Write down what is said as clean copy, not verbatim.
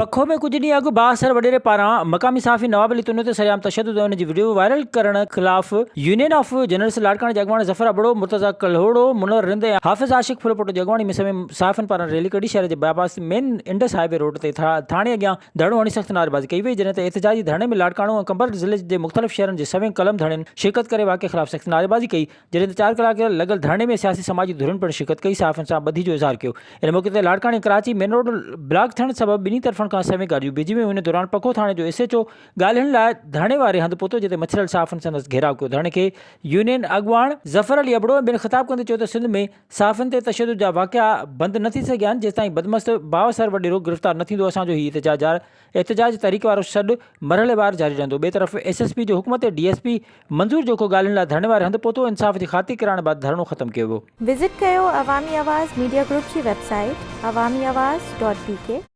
पखो में कुछ ॾींहं अॻु बासर वडेरे पारां मक़ामी सहाफ़ी नवाब अली तुन्नो ते सरेआम तशद्दुद ऐं उन जी वीडियो वायरल करण ख़िलाफ़ यूनियन ऑफ जर्नलिस्ट लाड़काणे जे अॻवान ज़फ़र अबड़ो, मुर्तज़ा कल्होड़ो, मुनवर रिंद ऐं हाफ़िज़ आशिक़ फुलपोटो जी अॻवानी में समेत सहाफ़ियुनि पारां रैली कढी शहर जे bypass main Indus highway road ते थाणे अॻियां धरणो हणी सख़्त नारेबाज़ी कई वई, जॾहिं त एहतिजाजी धरणे में लाड़काणो ऐं कंबर ज़िले जे मुख़्तलिफ़ शहरनि जे सवें कलम धड़ियुनि शिरकत करे वाक़े ख़िलाफ़ सख़्त नारेबाज़ी कई, जॾहिं त 4 कलाक लॻल धरणे में सियासी समाजी धुरियुनि पिणु शिरकत कई। सहाफ़ियुनि सां ॿधी जो इज़हार कयो। इन मौक़े ते लाड़काणे कराची मेन रोड ब्लॉक थियण सबबि ॿिन्ही तरफ़नि खां सवें गाॾियूं बीठी वियूं। इन दौरान पखो थाणे जो SHO ॻाल्हियुनि लाइ धरणे वारे हंधि पहुतो, जिते मछरल सहाफ़ियुनि संदसि घेराव कयो। धरणे खे यूनियन अॻवान ज़फ़र अली अबड़ो ॿिन ख़िताब कंदे चयो त सिंध में सहाफ़ियुनि ते तशद्दुद जा वाक़िआ बंदि न थी सघिया आहिनि जेसिताईं बदमस्त बावसर वडेरो गिरफ़्तार न थींदो। असांजो ही एहतिजाज तहरीक वारो सॾु मरहलेवार जारी रहंदो। ॿिए तरफ़ SSP जो हुकुम ते DSP मंज़ूर जोखो ॻाल्हियुनि लाइ धरणे वारे हंधि पहुतो। इंसाफ़ जी ख़ातिर कराइण बाद धरणो ख़त्म कयो वियो। विज़िट कयो अवामी आवाज़ मीडिया ग्रुप जी वेबसाइट awamiawaz.pk।